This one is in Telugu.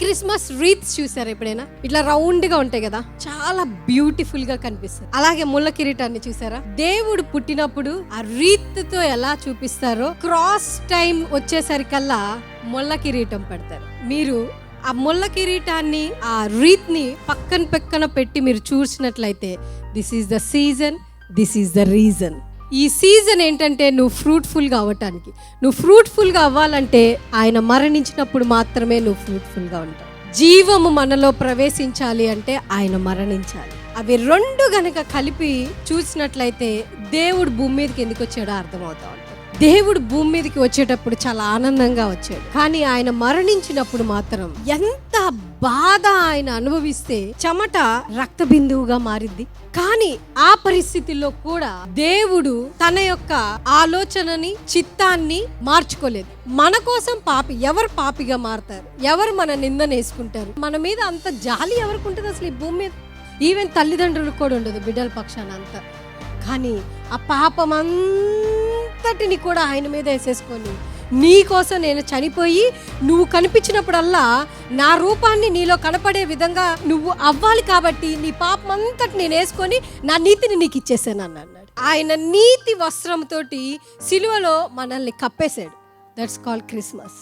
క్రిస్మస్ రీత్స్ చూసారు ఎప్పుడైనా? ఇట్లా రౌండ్ గా ఉంటాయి కదా, చాలా బ్యూటిఫుల్ గా కనిపిస్తుంది. అలాగే ముళ్ళ కిరీటాన్ని చూసారా? దేవుడు పుట్టినప్పుడు ఆ రీత్ తో ఎలా చూపిస్తారో క్రాస్ టైం వచ్చేసరికల్లా ముళ్ళ కిరీటం పెడతారు. మీరు ఆ ముళ్ళ కిరీటాన్ని ఆ రీత్ ని పక్కన పెట్టి మీరు చూసినట్లయితే this is the season, this is the reason. ఈ సీజన్ ఏంటంటే నువ్వు ఫ్రూట్ఫుల్గా అవ్వటానికి. నువ్వు ఫ్రూట్ఫుల్గా అవ్వాలంటే ఆయన మరణించినప్పుడు మాత్రమే నువ్వు ఫ్రూట్ఫుల్గా ఉంటావు. జీవము మనలో ప్రవేశించాలి అంటే ఆయన మరణించాలి. అవి రెండు గనక కలిపి చూసినట్లయితే దేవుడు భూమి మీదకి ఎందుకు వచ్చాడో అర్థమవుతా ఉంటుంది. దేవుడు భూమి మీదకి వచ్చేటప్పుడు చాలా ఆనందంగా వచ్చాడు, కానీ ఆయన మరణించినప్పుడు మాత్రం ఎంత బాధ ఆయన అనుభవిస్తే చెమట రక్త బిందువుగా మారిద్ది. కానీ ఆ పరిస్థితుల్లో కూడా దేవుడు తన యొక్క ఆలోచనని, చిత్తాన్ని మార్చుకోలేదు. మన కోసం ఎవరు పాపిగా మారతారు? ఎవరు మన నిందనేసుకుంటారు? మన మీద అంత జాలి ఎవరికి ఉంటుంది అసలు ఈ భూమి మీద? ఈవెన్ తల్లిదండ్రులకు కూడా ఉండదు బిడ్డల పక్షాన అంతా. కానీ ఆ పాపం అంతటిని కూడా ఆయన మీద వేసేసుకొని నీ కోసం నేను చనిపోయి నువ్వు కనిపించినప్పుడల్లా నా రూపాన్ని నీలో కనపడే విధంగా నువ్వు అవ్వాలి కాబట్టి నీ పాపం అంతటి నేను వేసుకొని నా నీతిని నీకు ఇచ్చేసాను అన్నాడు. ఆయన నీతి వస్త్రంతోటి సిలువలో మనల్ని కప్పేశాడు. That's called Christmas.